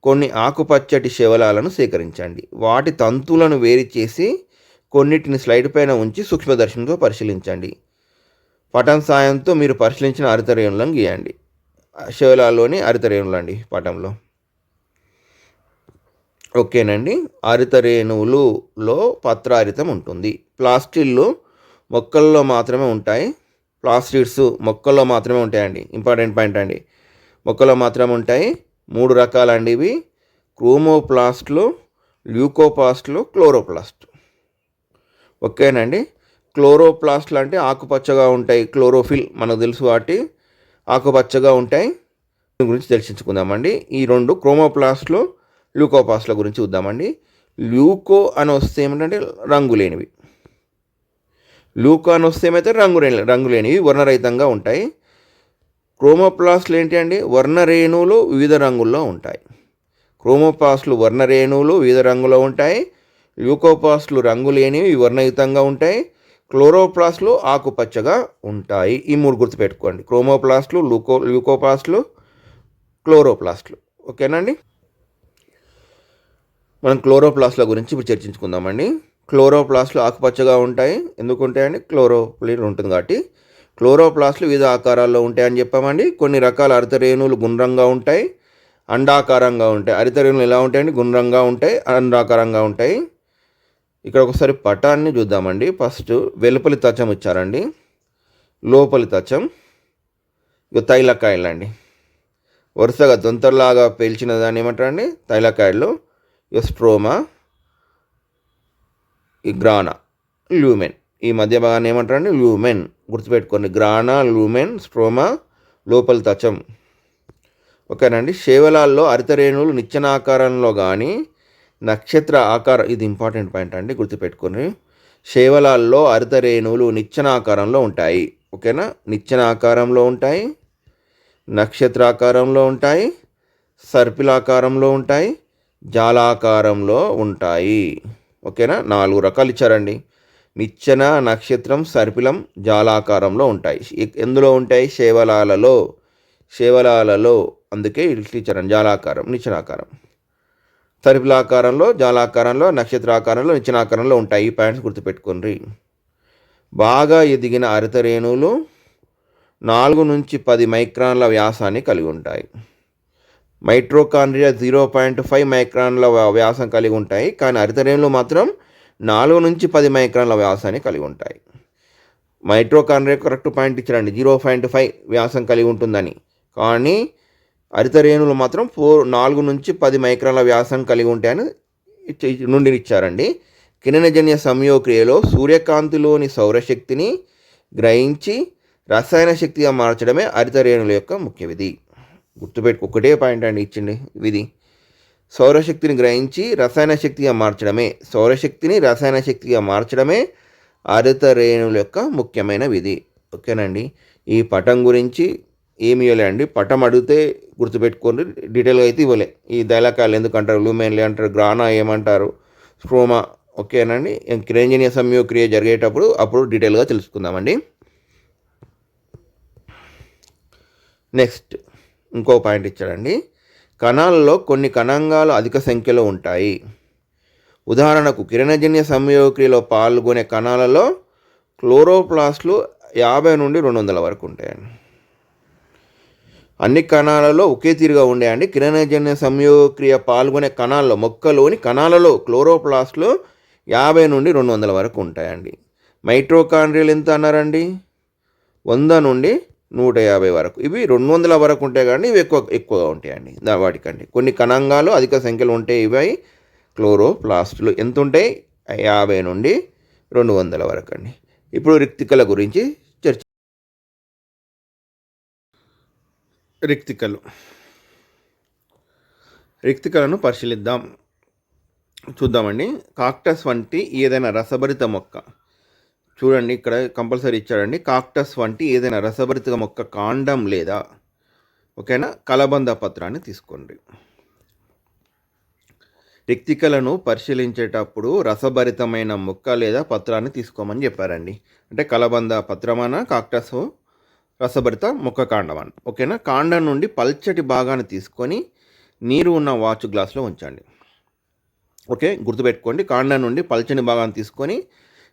కొన్ని ఆకుపచ్చటి శేవలాలను సేకరించండి. వాటి తంతులను వేరు చేసి కొన్నిటిని స్లైడ్ పైన ఉంచి సూక్ష్మదర్శినితో పరిశీలించండి. పటం సాయంతో మీరు పరిశీలించిన హరితరేణులను గీయండి. శేవలాల్లోని హరితరేణులు అండి పటంలో. ఓకేనండి. హరితరేణువులలో పత్రహరితం ఉంటుంది. ప్లాస్టిడ్లు మొక్కల్లో మాత్రమే ఉంటాయి. ప్లాస్టిడ్స్ మొక్కల్లో మాత్రమే ఉంటాయండి. ఇంపార్టెంట్ పాయింట్ అండి, మొక్కల్లో మాత్రమే ఉంటాయి. 3 రకాలండి ఇవి: క్రోమోప్లాస్ట్లు, ల్యూకోప్లాస్ట్లు, క్లోరోప్లాస్ట్. ఓకేనండి. క్లోరోప్లాస్ట్లు అంటే ఆకుపచ్చగా ఉంటాయి. క్లోరోఫిల్ మనకు తెలుసు కాబట్టి ఆకుపచ్చగా ఉంటాయి. దీని గురించి చర్చించుకుందామండి. ఈ 2 క్రోమోప్లాస్ట్లు, ల్యూకోప్లాస్ట్ల గురించి చూద్దామండి. ల్యూకో అని వస్తే ఏమిటంటే రంగులేనివి, ల్యూకో అని వస్తే ఏమైతే రంగులేనివి వర్ణరహితంగా ఉంటాయి. క్రోమోప్లాస్ట్లు ఏంటి అండి? వర్ణరేణువులు వివిధ రంగుల్లో ఉంటాయి. క్రోమోప్లాస్ట్లు వర్ణరేణువులు వివిధ రంగులో ఉంటాయి. ల్యూకోప్లాస్ట్లు రంగులేనివి వర్ణయుతంగా ఉంటాయి. క్లోరోప్లాస్ట్లు ఆకుపచ్చగా ఉంటాయి. ఈ 3 గుర్తుపెట్టుకోండి: క్రోమోప్లాస్ట్లు, ల్యూకోప్లాస్ట్లు, క్లోరోప్లాస్ట్లు. ఓకేనండి. మనం క్లోరోప్లాస్ట్ల గురించి ఇప్పుడు చర్చించుకుందామండి. క్లోరోప్లాస్ట్లు ఆకుపచ్చగా ఉంటాయి. ఎందుకు ఉంటాయండి? క్లోరోప్లిన్ ఉంటుంది కాబట్టి. క్లోరోప్లాస్ట్లు వివిధ ఆకారాల్లో ఉంటాయని చెప్పామండి. కొన్ని రకాల హరితరేణువులు గుండ్రంగా ఉంటాయి, అండాకారంగా ఉంటాయి. హరితరేణువులు ఎలా ఉంటాయండి? గుండ్రంగా ఉంటాయి, అండాకారంగా ఉంటాయి. ఇక్కడ ఒకసారి పటాన్ని చూద్దామండి. ఫస్ట్ వెలుపలి త్వచం ఇచ్చారండి, లోపలి త్వచం. ఇక తైలకాయలండి, వరుసగా దొంతర్లాగా పేల్చిన దాన్ని ఏమంటారండి? తైలకాయలు. ఇక స్ట్రోమా, ఈ గ్రానా, ల్యూమెన్. ఈ మధ్య భాగాన్ని ఏమంటారండి? ల్యూమెన్. గుర్తుపెట్టుకోండి: గ్రానా, ల్యూమెన్, స్ట్రోమా, లోపలి త్వచం. ఓకేనండి. శేవలాల్లో హరితరేణువులు నిచ్చెనాకారంలో కానీ నక్షత్ర ఆకారం, ఇది ఇంపార్టెంట్ పాయింట్ అండి, గుర్తుపెట్టుకోండి. శేవలాల్లో హరితరేణువులు నిచ్చెనాకారంలో ఉంటాయి. ఓకేనా? నిచ్చెనాకారంలో ఉంటాయి, నక్షత్రాకారంలో ఉంటాయి, సర్పిలాకారంలో ఉంటాయి, జాలాకారంలో ఉంటాయి. ఓకేనా? 4 రకాలు ఇచ్చారండి. నిచ్చెన, నక్షత్రం, సర్పిలం, జాలాకారంలో ఉంటాయి. ఎందులో ఉంటాయి? శేవలాలలో. అందుకే ఇచ్చారండి. జాలాకారం, నిచ్చెనాకారం, సర్పిలాకారంలో, జాలాకారంలో, నక్షత్రాకారంలో, నిచ్చెనాకారంలో ఉంటాయి. ఈ పాయింట్స్ గుర్తుపెట్టుకోండి. బాగా ఎదిగిన హరితరేణువులు 4 నుంచి 10 మైక్రాన్ల వ్యాసాన్ని కలిగి ఉంటాయి. మైట్రోకాండ్రియా 0.5 మైక్రాన్ల వ్యాసం కలిగి ఉంటాయి. కానీ హరితరేణువులు మాత్రం 4 నుంచి 10 మైక్రాన్ల వ్యాసాన్ని కలిగి ఉంటాయి. మైట్రోకాండ్రియా కరెక్ట్ పాయింట్ ఇచ్చారండి, 0.5 వ్యాసం కలిగి ఉంటుందని. కానీ హరితరేణువులు మాత్రం 4 నుంచి 10 మైక్రాన్ల వ్యాసం కలిగి ఉంటాయని నుండి ఇచ్చారండి. కిరణజన్య సంయోగక్రియలో సూర్యకాంతిలోని సౌరశక్తిని గ్రహించి రసాయన శక్తిగా మార్చడమే హరితరేణువుల యొక్క ముఖ్య విధి. గుర్తుపెట్టుకో, ఒకటే పాయింట్ అండి ఇచ్చింది విధి. సౌరశక్తిని గ్రహించి రసాయన శక్తిగా మార్చడమే హరితరేణువుల యొక్క ముఖ్యమైన విధి. ఓకేనండి. ఈ పటం గురించి ఏమి ఇవ్వలే అండి. పటం అడిగితే గుర్తుపెట్టుకోండి, డీటెయిల్గా అయితే ఇవ్వలే. ఈ దైలకాయలు ఎందుకంటారు, లూమెన్లే అంటారు, గ్రానా ఏమంటారు, స్ట్రోమా. ఓకేనండి. కిరణజన్య సంయోగక్రియ జరిగేటప్పుడు అప్పుడు డీటెయిల్గా తెలుసుకుందామండి. నెక్స్ట్ ఇంకో పాయింట్ ఇచ్చాడండి. కణాలలో కొన్ని కణాంగాలు అధిక సంఖ్యలో ఉంటాయి. ఉదాహరణకు కిరణజన్య సంయోగక్రియలో పాల్గొనే కణాలలో క్లోరోప్లాస్ట్లు 50 నుండి 200 వరకు ఉంటాయండి. అన్ని కణాలలో ఒకే తీరుగా ఉండేయండి. కిరణజన్య సంయోగక్రియ పాల్గొనే కణాల్లో, మొక్కలోని కణాలలో క్లోరోప్లాస్ట్లు 50 నుండి 200 వరకు ఉంటాయండి. మైట్రోకాండ్రియాలు ఎంత అన్నారండి? 100 నుండి 150 వరకు. ఇవి 200 వరకు ఉంటాయి కానీ ఇవి ఎక్కువగా ఉంటాయండి వాటికంటే. కొన్ని కణాంగాలు అధిక సంఖ్యలో ఉంటాయి. ఇవి క్లోరోప్లాస్ట్లు ఎంత ఉంటాయి? 50 నుండి 200 వరకు అండి. ఇప్పుడు రిక్తికల గురించి రిక్తికలను పరిశీలిద్దాం, చూద్దామండి. కాక్టస్ వంటి ఏదైనా రసభరిత మొక్క, చూడండి ఇక్కడ కంపల్సరీ ఇచ్చాడండి. కాక్టస్ వంటి ఏదైనా రసభరిత మొక్క కాండం లేదా ఓకేనా కలబంద పత్రాన్ని తీసుకోండి. రిక్తికలను పరిశీలించేటప్పుడు రసభరితమైన మొక్క లేదా పత్రాన్ని తీసుకోమని చెప్పారండి. అంటే కలబంద పత్రమాన, కాక్టస్ రసభరిత మొక్క కాండమాన. ఓకేనా. కాండం నుండి పల్చటి భాగాన్ని తీసుకొని నీరు ఉన్న వాచ్ గ్లాస్లో ఉంచండి. ఓకే, గుర్తుపెట్టుకోండి. కాండం నుండి పల్చని భాగాన్ని తీసుకొని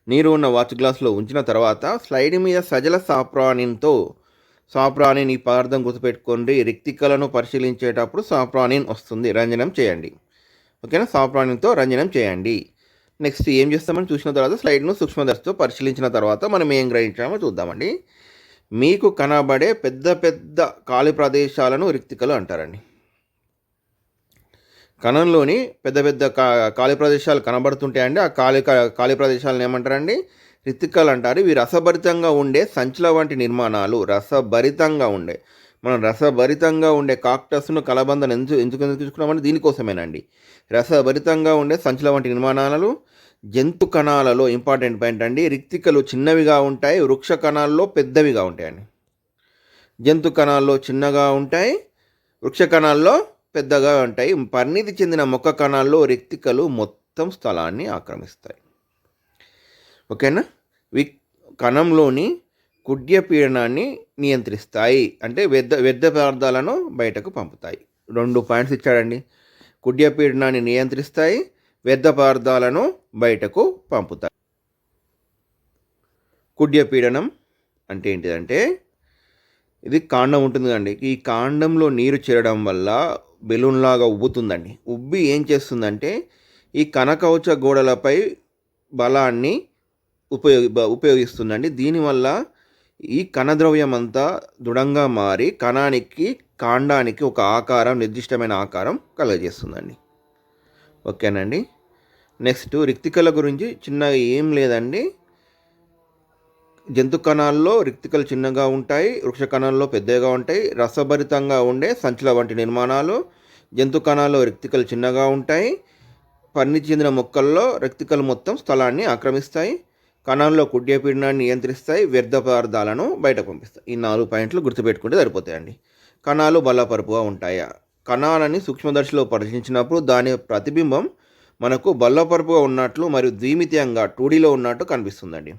నీరు ఉన్న వాచ్ గ్లాస్లో ఉంచిన తర్వాత స్లైడ్ మీద సజల సాప్రానిన్ ఈ పదార్థం గుర్తుపెట్టుకోండి. రిక్తికలను పరిశీలించేటప్పుడు సాప్రానిన్ వస్తుంది, రంజనం చేయండి. ఓకేనా, సాప్రానిన్తో రంజనం చేయండి. నెక్స్ట్ ఏం చేస్తామని చూసిన తర్వాత స్లైడ్ను సూక్ష్మదర్శితో పరిశీలించిన తర్వాత మనం ఏం గ్రహించామో చూద్దామండి. మీకు కనబడే పెద్ద పెద్ద ఖాళీ ప్రదేశాలను రిక్తికలు అంటారండి. కణంలోని పెద్ద పెద్ద ఖాళీ ప్రదేశాలు కనబడుతుంటాయండి. ఆ ఖాళీ ప్రదేశాలను ఏమంటారండి? రిక్తికలు అంటారు. ఇవి రసభరితంగా ఉండే సంచుల వంటి నిర్మాణాలు, రసభరితంగా ఉండే మనం రసభరితంగా ఉండే కాక్టస్ను కలబందను ఎందుకు తీసుకున్నామంటే దీనికోసమేనండి. రసభరితంగా ఉండే సంచుల వంటి నిర్మాణాలు జంతు కణాలలో ఇంపార్టెంట్ పాయింట్ అండి. రిక్తికలు చిన్నవిగా ఉంటాయి, వృక్ష కణాల్లో పెద్దవిగా ఉంటాయండి. జంతు కణాల్లో చిన్నగా ఉంటాయి, వృక్ష కణాల్లో పెద్దగా ఉంటాయి. పరిణితి చెందిన మొక్క కణాల్లో రిక్తికలు మొత్తం స్థలాన్ని ఆక్రమిస్తాయి. ఓకేనా. కణంలోని కుడ్య పీడనాన్ని నియంత్రిస్తాయి, అంటే వ్యర్థ పదార్థాలను బయటకు పంపుతాయి. 2 పాయింట్స్ ఇచ్చాడండి. కుడ్య పీడనాన్ని నియంత్రిస్తాయి, వ్యర్థ పదార్థాలను బయటకు పంపుతాయి. కుడ్య పీడనం అంటే ఏంటిదంటే, ఇది కాండం ఉంటుంది కండి. ఈ కాండంలో నీరు చేరడం వల్ల బెలూన్ లాగా ఉబ్బుతుందండి. ఉబ్బి ఏం చేస్తుందంటే ఈ కనకవచ గోడలపై బలాన్ని ఉపయోగిస్తుందండి. దీనివల్ల ఈ కణద్రవ్యం అంతా దృఢంగా మారి కాండానికి ఒక ఆకారం, నిర్దిష్టమైన ఆకారం కలుగజేస్తుందండి. ఓకేనండి. నెక్స్ట్ రిక్తికల గురించి చిన్నగా ఏం లేదండి. జంతు కణాల్లో రిక్తికలు చిన్నగా ఉంటాయి, వృక్ష కణాల్లో పెద్దగా ఉంటాయి. రసభరితంగా ఉండే సంచుల వంటి నిర్మాణాలు. జంతు కణాల్లో రిక్తికలు చిన్నగా ఉంటాయి, పరిణితి చెందిన మొక్కల్లో రిక్తికలు మొత్తం స్థలాన్ని ఆక్రమిస్తాయి, కణాల్లో కుడ్య పీడనాన్ని నియంత్రిస్తాయి, వ్యర్థ పదార్థాలను బయట పంపిస్తాయి. ఈ 4 పాయింట్లు గుర్తుపెట్టుకుంటే సరిపోతాయండి. కణాలు బల్లపరుపుగా ఉంటాయా? కణాలని సూక్ష్మదర్శిలో పరిశీలించినప్పుడు దాని ప్రతిబింబం మనకు బల్లపరుపుగా ఉన్నట్లు మరియు ద్విమితీయంగా 2Dలో ఉన్నట్టు కనిపిస్తుందండి.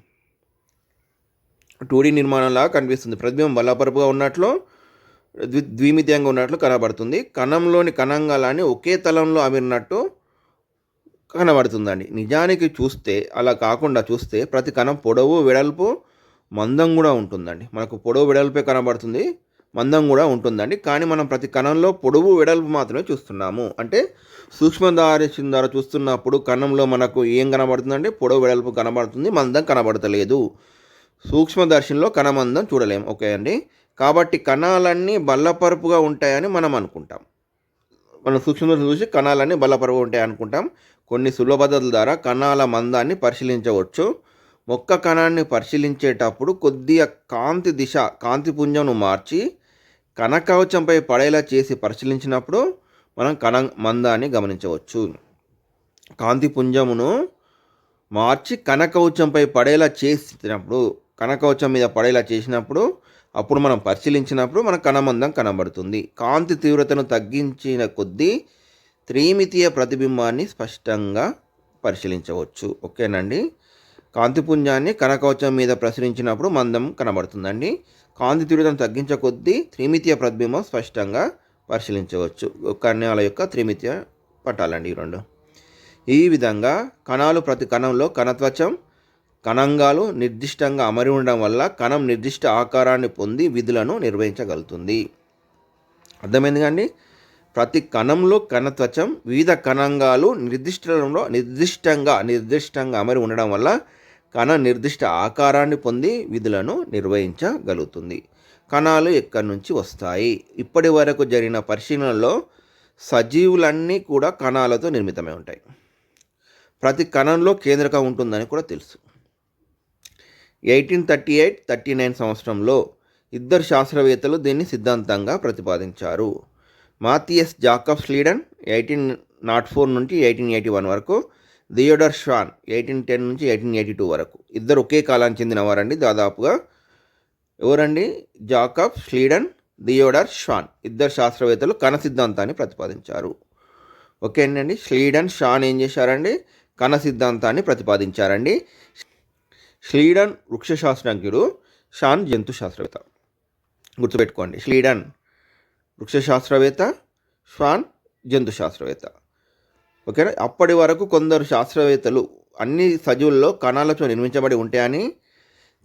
2D నిర్మాణంలాగా కనిపిస్తుంది. ప్రతిబింబం బల్లపరుపుగా ఉన్నట్లు, ద్విమితీయంగా ఉన్నట్లు కనబడుతుంది. కణంలోని కణాంగాలని ఒకే తలంలో అమిరినట్టు కనబడుతుందండి. నిజానికి చూస్తే అలా కాకుండా చూస్తే ప్రతి కణం పొడవు, వెడల్పు, మందం కూడా ఉంటుందండి. మనకు పొడవు వెడల్పే కనబడుతుంది, మందం కూడా ఉంటుందండి. కానీ మనం ప్రతి కణంలో పొడవు, వెడల్పు మాత్రమే చూస్తున్నాము. అంటే సూక్ష్మదర్శిని ద్వారా చూస్తున్నప్పుడు కణంలో మనకు ఏం కనబడుతుందంటే పొడవు, వెడల్పు కనబడుతుంది, మందం కనబడతలేదు. సూక్ష్మదర్శినిలో కణమందం చూడలేము. ఓకే అండి. కాబట్టి కణాలన్నీ బల్లపరుపుగా ఉంటాయని మనం అనుకుంటాం. మనం సూక్ష్మదర్శిని చూసి కణాలన్నీ బల్లపరుపుగా ఉంటాయి అనుకుంటాం. కొన్ని సులభ పద్ధతుల ద్వారా కణాల మందాన్ని పరిశీలించవచ్చు. మొక్క కణాన్ని పరిశీలించేటప్పుడు కొద్దిగా కాంతి పుంజంను మార్చి కణకవచంపై పడేలా చేసి పరిశీలించినప్పుడు మనం మందాన్ని గమనించవచ్చు. కాంతి పుంజమును మార్చి కణకవచంపై పడేలా చేసినప్పుడు, కణకవచం మీద పడేలా చేసినప్పుడు అప్పుడు మనం పరిశీలించినప్పుడు మన కణమందం కనబడుతుంది. కాంతి తీవ్రతను తగ్గించిన కొద్దీ త్రిమితీయ ప్రతిబింబాన్ని స్పష్టంగా పరిశీలించవచ్చు. ఓకేనండి. కాంతిపుంజాన్ని కణకవచం మీద ప్రసరించినప్పుడు మందం కనబడుతుందండి. కాంతి తీవ్రతను తగ్గించే కొద్దీ త్రిమితీయ ప్రతిబింబం స్పష్టంగా పరిశీలించవచ్చు. కణాల యొక్క త్రిమితీయ పటాలండి ఈ 2. ఈ విధంగా కణాలు ప్రతి కణంలో కణత్వచం, కణాంగాలు నిర్దిష్టంగా అమరి ఉండడం వల్ల కణం నిర్దిష్ట ఆకారాన్ని పొంది విధులను నిర్వహించగలుగుతుంది. అర్థమైంది కండి. ప్రతి కణంలో కణత్వచం, వివిధ కణాంగాలు నిర్దిష్టంగా అమరి ఉండడం వల్ల కణం నిర్దిష్ట ఆకారాన్ని పొంది విధులను నిర్వహించగలుగుతుంది. కణాలు ఎక్కడి నుంచి వస్తాయి? ఇప్పటి వరకు జరిగిన పరిశీలనలో సజీవులన్నీ కూడా కణాలతో నిర్మితమై ఉంటాయి. ప్రతి కణంలో కేంద్రకం ఉంటుందని కూడా తెలుసు. 1838-39 సంవత్సరంలో 2 శాస్త్రవేత్తలు దీన్ని సిద్ధాంతంగా ప్రతిపాదించారు. మాథియస్ జాకబ్ స్లీడన్ 1804 నుంచి 1881 వరకు, థియోడర్ షాన్ 1810 నుంచి 1882 వరకు. ఇద్దరు ఒకే కాలానికి చెందినవారండి దాదాపుగా. ఎవరండి? Jacob స్లీడన్, Theodore Shan. 2 శాస్త్రవేత్తలు కణ సిద్ధాంతాన్ని ప్రతిపాదించారు. ఓకే అండి. స్లీడన్, షాన్ ఏం చేశారండి? కణ సిద్ధాంతాన్ని ప్రతిపాదించారండి. స్లీడన్ వృక్ష శాస్త్రజ్ఞుడు, షాన్ జంతు శాస్త్రవేత్త. గుర్తుపెట్టుకోండి. స్లీడన్ వృక్ష శాస్త్రవేత్త, షాన్ జంతు శాస్త్రవేత్త. ఓకేనా. అప్పటి వరకు కొందరు శాస్త్రవేత్తలు అన్ని సజీవుల్లో కణాలతో నిర్మించబడి ఉంటాయని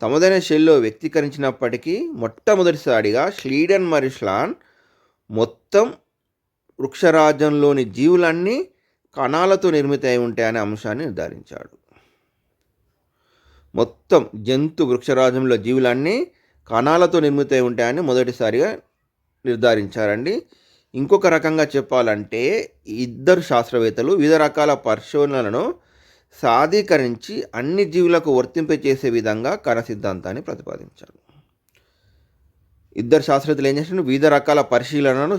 తమదైన శైలిలో వ్యక్తీకరించినప్పటికీ మొట్టమొదటిసారిగా స్లీడన్ మరియు షాన్ మొత్తం వృక్షరాజ్యంలోని జీవులన్నీ కణాలతో నిర్మితమై ఉంటాయనే అంశాన్ని నిర్ధారించాడు. మొత్తం వృక్షరాజ్యంలో జీవులన్నీ కణాలతో నిర్మితమై ఉంటాయని మొదటిసారిగా నిర్ధారించారండి. ఇంకొక రకంగా చెప్పాలంటే 2 శాస్త్రవేత్తలు వివిధ రకాల పరిశోధనలను సాధీకరించి అన్ని జీవులకు వర్తింపచేసే విధంగా కణ సిద్ధాంతాన్ని ప్రతిపాదించారు. ఇద్దరు శాస్త్రవేత్తలు ఏం చేసినారు, వివిధ రకాల పరిశీలనను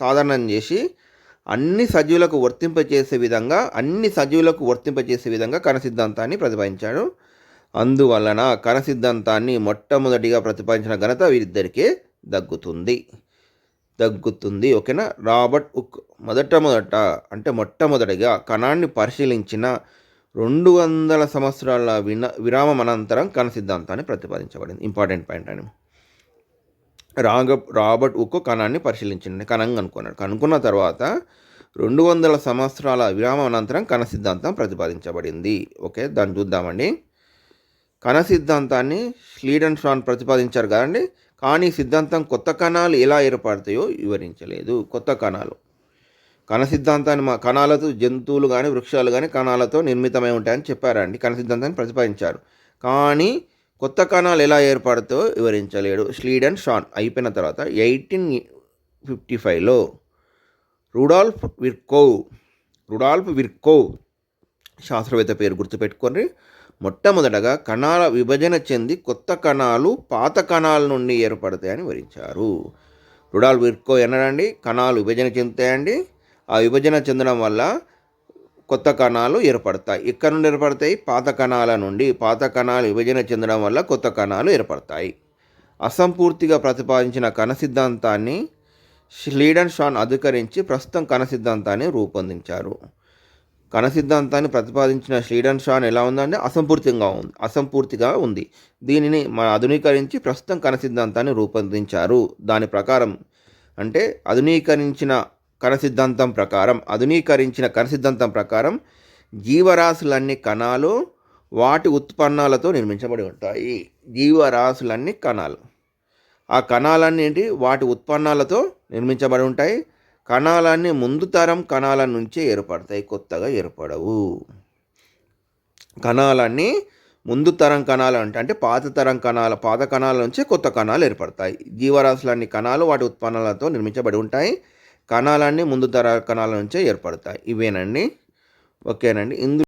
సాధారణం చేసి అన్ని సజీవులకు వర్తింపచేసే విధంగా కణ సిద్ధాంతాన్ని ప్రతిపాదించాడు. అందువలన కణ సిద్ధాంతాన్ని మొట్టమొదటిగా ప్రతిపాదించిన ఘనత వీరిద్దరికే దగ్గుతుంది. ఓకేనా. రాబర్ట్ హుక్ మొట్టమొదటిగా కణాన్ని పరిశీలించిన 200 సంవత్సరాల విరామం అనంతరం కణ సిద్ధాంతాన్ని ప్రతిపాదించబడింది. ఇంపార్టెంట్ పాయింట్ అని. రాబర్ట్ హుక్ కణాన్ని పరిశీలించింది, కణం కనుక్కున్న తర్వాత 200 సంవత్సరాల విరామం అనంతరం కణ సిద్ధాంతం ప్రతిపాదించబడింది. ఓకే, దాన్ని చూద్దామండి. కణ సిద్ధాంతాన్ని స్లీడెన్స్టాన్ ప్రతిపాదించారు కదండి, కానీ సిద్ధాంతం కొత్త కణాలు ఎలా ఏర్పడతాయో వివరించలేదు. కణ సిద్ధాంతాన్ని కణాలతో జంతువులు కానీ వృక్షాలు కానీ కణాలతో నిర్మితమై ఉంటాయని చెప్పారండి. కణ సిద్ధాంతాన్ని ప్రతిపాదించారు, కానీ కొత్త కణాలు ఎలా ఏర్పడతాయో వివరించలేడు. స్లీడెన్స్టాన్ అయిపోయిన తర్వాత 1855లో రుడాల్ఫ్ విర్కోవ్ శాస్త్రవేత్త పేరు గుర్తుపెట్టుకొని మొట్టమొదటగా కణాల విభజన చెంది కొత్త కణాలు పాత కణాల నుండి ఏర్పడతాయని వివరించారు. రుడాల్ఫ్ విర్కోవ్ ఎన్నడండి, కణాలు విభజన చెందుతాయండి, ఆ విభజన చెందడం వల్ల కొత్త కణాలు ఏర్పడతాయి. ఎక్కడి నుండి ఏర్పడతాయి? పాత కణాల నుండి. పాత కణాలు విభజన చెందడం వల్ల కొత్త కణాలు ఏర్పడతాయి. అసంపూర్తిగా ప్రతిపాదించిన కణ సిద్ధాంతాన్ని స్లీడెన్స్టాన్ అధికరించి ప్రస్తుతం కణ సిద్ధాంతాన్ని రూపొందించారు. కణ సిద్ధాంతాన్ని ప్రతిపాదించిన స్లీడెన్స్టాన్ ఎలా ఉందంటే అసంపూర్తిగా ఉంది. దీనిని ఆధునీకరించి ప్రస్తుతం కణ సిద్ధాంతాన్ని రూపొందించారు. దాని ప్రకారం అంటే ఆధునీకరించిన కణ సిద్ధాంతం ప్రకారం జీవరాశులన్నీ కణాలు వాటి ఉత్పన్నాలతో నిర్మించబడి ఉంటాయి. జీవరాశులన్నీ కణాలు, ఆ కణాలన్నీ ఏంటి, వాటి ఉత్పన్నాలతో నిర్మించబడి ఉంటాయి. కణాలన్నీ ముందు తరం కణాల నుంచే ఏర్పడతాయి, కొత్తగా ఏర్పడవు. కణాలన్నీ ముందు తరం కణాలు అంటే పాత కణాల నుంచే కొత్త కణాలు ఏర్పడతాయి. జీవరాశులన్నీ కణాలు వాటి ఉత్పన్నాలతో నిర్మించబడి ఉంటాయి. కణాలన్నీ ముందు తరం కణాల నుంచే ఏర్పడతాయి. ఇవేనండి. ఓకేనండి.